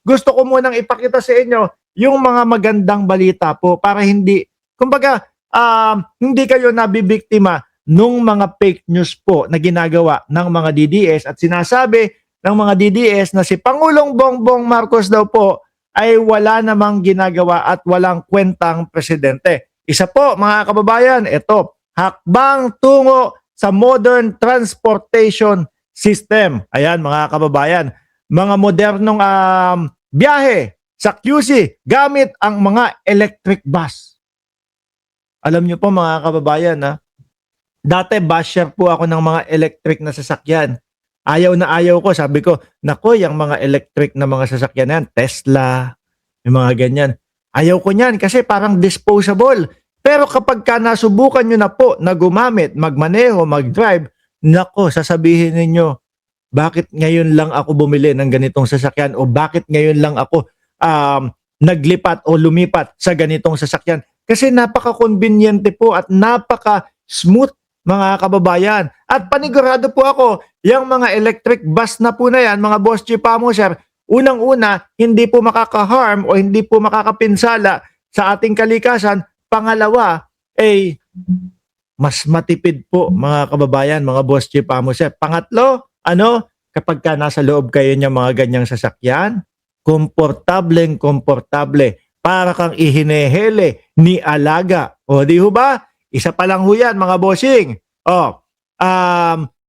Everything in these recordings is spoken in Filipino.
gusto ko munang ipakita sa inyo yung mga magandang balita po para hindi, kumbaga, hindi kayo nabibiktima nung mga fake news po na ginagawa ng mga DDS at sinasabi ng mga DDS na si Pangulong Bongbong Marcos daw po ay wala namang ginagawa at walang kwentang presidente. Isa po mga kababayan, ito, hakbang tungo sa modern transportation system. Ayan mga kababayan, mga modernong biyahe sa QC gamit ang mga electric bus. Alam nyo po mga kababayan, dati basher po ako ng mga electric na sasakyan. Ayaw na ayaw ko. Sabi ko, nako, yung mga electric na mga sasakyan yan, Tesla, yung mga ganyan. Ayaw ko niyan kasi parang disposable. Pero kapag ka nasubukan nyo na po na gumamit, magmaneho, mag-drive, nako, sasabihin ninyo, bakit ngayon lang ako bumili ng ganitong sasakyan o bakit ngayon lang ako naglipat o lumipat sa ganitong sasakyan? Kasi napaka-conveniente po at napaka-smooth mga kababayan. At panigurado po ako, yung mga electric bus na po na yan, mga Boss Chief Amoser, unang-una, hindi po makaka-harm o hindi po makakapinsala sa ating kalikasan. Pangalawa, mas matipid po mga kababayan, mga Boss Chief Amoser. Pangatlo, kapag ka nasa loob kayo ng mga ganyang sasakyan, komportable para kang ihinehele ni alaga. O di ho ba? Isa pa lang ho yan, mga bossing.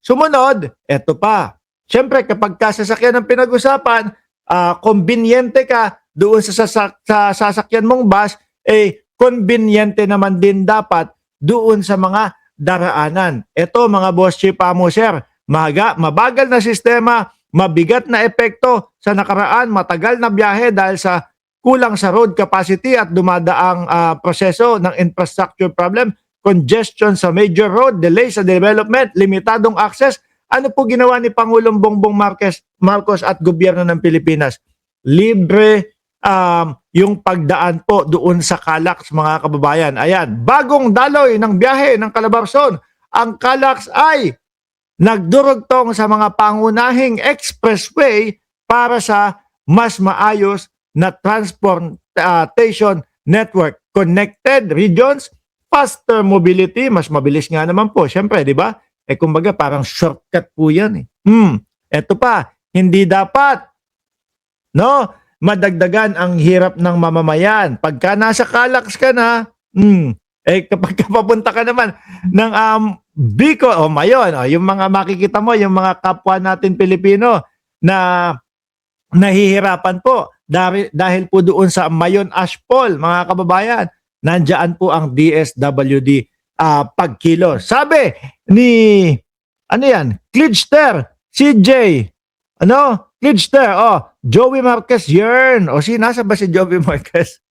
Sumunod, eto pa. Siyempre, kapag ka sasakyan ang pinag-usapan, konbinyente ka doon sa sasakyan mong bus, konbinyente naman din dapat doon sa mga daraanan. Eto, mga Boss Chief Amoser, mabagal na sistema, mabigat na epekto sa nakaraan, matagal na biyahe dahil sa kulang sa road capacity at dumadaang proseso ng infrastructure problem, congestion sa major road, delay sa development, limitadong access. Ano po ginawa ni Pangulong Bongbong Marcos at gobyerno ng Pilipinas? Libre yung pagdaan po doon sa Calax, mga kababayan. Ayan, bagong daloy ng biyahe ng Calabarzon. Ang Calax ay nagdurugtong sa mga pangunahing expressway para sa mas maayos na transportation network. Connected regions, faster mobility, mas mabilis nga naman po. Siyempre, di ba? Kumbaga parang shortcut po yan. Eto pa, hindi dapat madagdagan ang hirap ng mamamayan. Pagka nasa Calax ka na, kapag papunta ka naman ng Bicol o Mayon, yung mga makikita mo, yung mga kapwa natin Pilipino na nahihirapan po dahil po doon sa Mayon Ashpol, mga kababayan, nandiyan po ang DSWD pagkilo. Sabi ni Klidster, CJ, Klidster, Joey Marquez yearn. Nasa ba si Joey Marquez?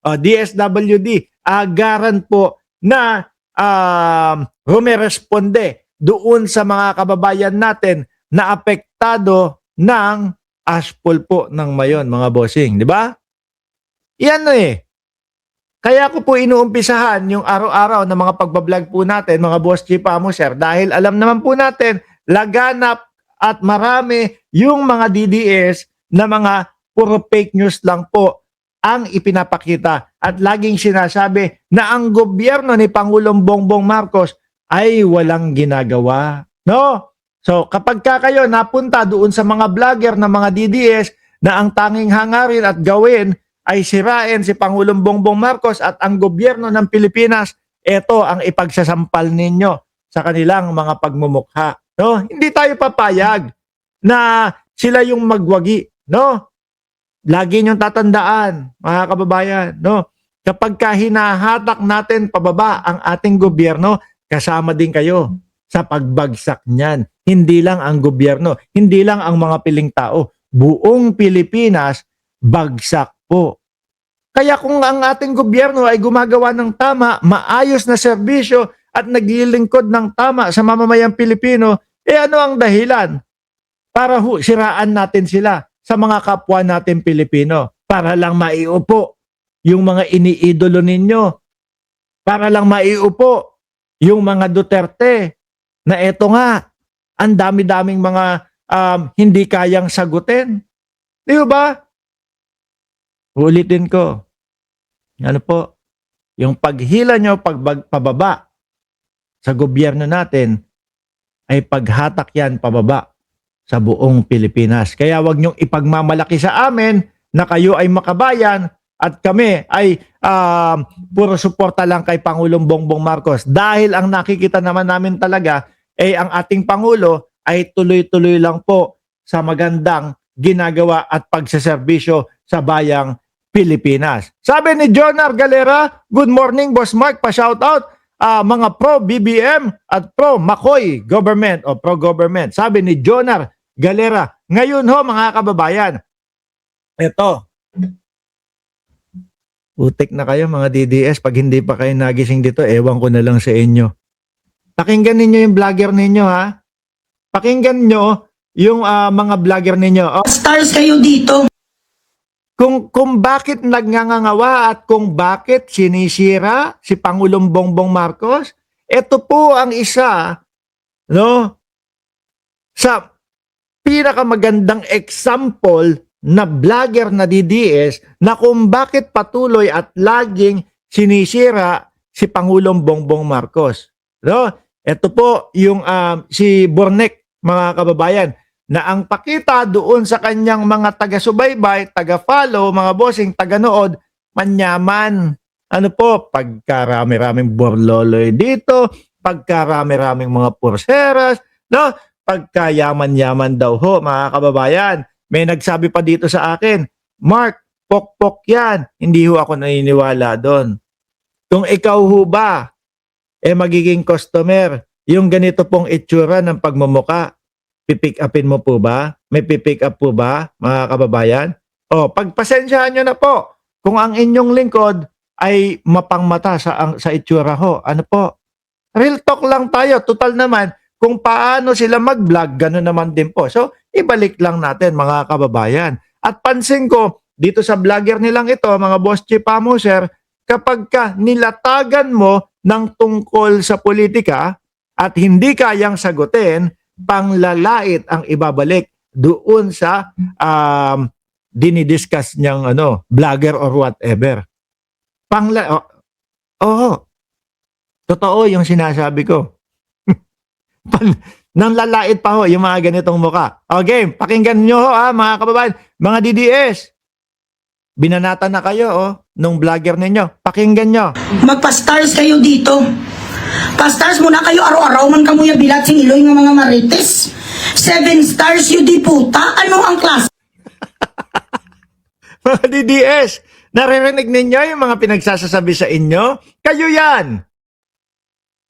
DSWD, agaran po na rumeresponde doon sa mga kababayan natin na apektado ng ashpol po ng Mayon, mga bossing. Di ba? Yan Kaya ko po inuumpisahan yung araw-araw na mga pagbablog po natin, mga Boss Chief Amoser, dahil alam naman po natin, laganap at marami yung mga DDS na mga puro fake news lang po ang ipinapakita. At laging sinasabi na ang gobyerno ni Pangulong Bongbong Marcos ay walang ginagawa. No? So kapag kayo napunta doon sa mga vlogger na mga DDS na ang tanging hangarin at gawin ay sirain si Pangulong Bongbong Marcos at ang gobyerno ng Pilipinas, ito ang ipagsasampal ninyo sa kanilang mga pagmumukha. No? Hindi tayo papayag na sila yung magwagi. No? Lagi niyong tatandaan, mga kababayan. No? Kapag hinahatak natin pababa ang ating gobyerno, kasama din kayo sa pagbagsak niyan. Hindi lang ang gobyerno, hindi lang ang mga piling tao. Buong Pilipinas, bagsak po. Kaya kung ang ating gobyerno ay gumagawa ng tama, maayos na serbisyo at naglilingkod ng tama sa mamamayang Pilipino, ano ang dahilan para siraan natin sila sa mga kapwa natin Pilipino? Para lang maiupo yung mga iniidolo ninyo. Para lang maiupo yung mga Duterte na eto nga, ang dami-daming mga hindi kayang sagutin. Di ba? Ulitin ko. Ano po? Yung paghila nyo, pababa sa gobyerno natin, ay paghatak yan pababa sa buong Pilipinas. Kaya wag niyong ipagmamalaki sa amin na kayo ay makabayan at kami ay puro suporta lang kay Pangulong Bongbong Marcos. Dahil ang nakikita naman namin talaga ay ang ating Pangulo ay tuloy-tuloy lang po sa magandang ginagawa at pagsaserbisyo sa bayang Pilipinas. Sabi ni Jonar Galera, good morning Boss Mark, pa-shoutout mga pro-BBM at pro-Makoy government o pro-government. Sabi ni Jonar Galera, ngayon ho mga kababayan, ito, utik na kayo mga DDS, pag hindi pa kayo nagising dito, ewan ko na lang sa inyo. Pakinggan ninyo yung vlogger ninyo ha. Pakinggan nyo yung mga vlogger ninyo. Stars kayo dito. Kung bakit nagngangawa at kung bakit sinisira si Pangulong Bongbong Marcos, ito po ang isa no sa pinakamagandang example na vlogger na DDS na kung bakit patuloy at laging sinisira si Pangulong Bongbong Marcos. No? Ito po yung si Bornek, mga kababayan, na ang pakita doon sa kanyang mga taga-subaybay, taga-follow, mga bossing, taga-nood, manyaman. Ano po, pagkarami-raming borloloy dito, pagkarami-raming mga purseras, no? Pagkayaman-yaman daw ho, mga kababayan. May nagsabi pa dito sa akin, Mark, pok-pok yan. Hindi ho ako naniniwala doon. Kung ikaw ho ba, magiging customer, yung ganito pong itsura ng pagmumuka, pipick upin mo po ba? May pipick up po ba, mga kababayan? O, pagpasensyahan nyo na po kung ang inyong lingkod ay mapangmata sa itsura ho. Ano po? Real talk lang tayo. Total naman, kung paano sila mag-vlog, gano'n naman din po. So, ibalik lang natin, mga kababayan. At pansin ko, dito sa vlogger nilang ito, mga boss chief amuser, kapag ka nilatagan mo ng tungkol sa politika at hindi kayang sagutin, panglalait ang ibabalik doon sa dinidiscuss niyang vlogger or whatever. Totoo yung sinasabi ko. Nang lalait pa ho yung mga ganitong muka. Okay, pakinggan nyo ho mga kababayan, mga DDS. Binanata na kayo nung vlogger ninyo. Pakinggan nyo. Magpa-stars kayo dito. Pa-stars muna kayo, araw-araw man kamuya bilat sing iloy ng mga marites. 7 stars yun di puta. Ano ang klase? Mga DDS, naririnig ninyo yung mga pinagsasasabi sa inyo? Kayo yan.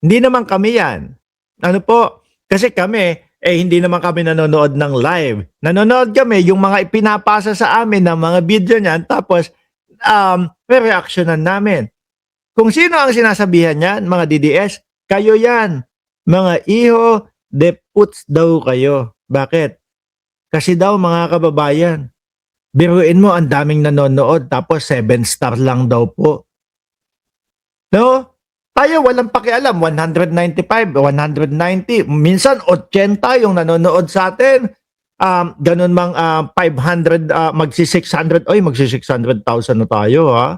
Hindi naman kami yan. Ano po? Kasi kami, hindi naman kami nanonood ng live. Nanonood kami yung mga ipinapasa sa amin ng mga video niyan, tapos re-reactionan namin. Kung sino ang sinasabihan niyan, mga DDS, kayo yan. Mga iho de puts daw kayo. Bakit? Kasi daw mga kababayan, biruin mo ang daming nanonood tapos 7 star lang daw po. No? Tayo walang pakialam, 195, 190, minsan 80 yung nanonood sa atin. Ganun mang 500, magsi 600, magsi 600,000 na tayo ha.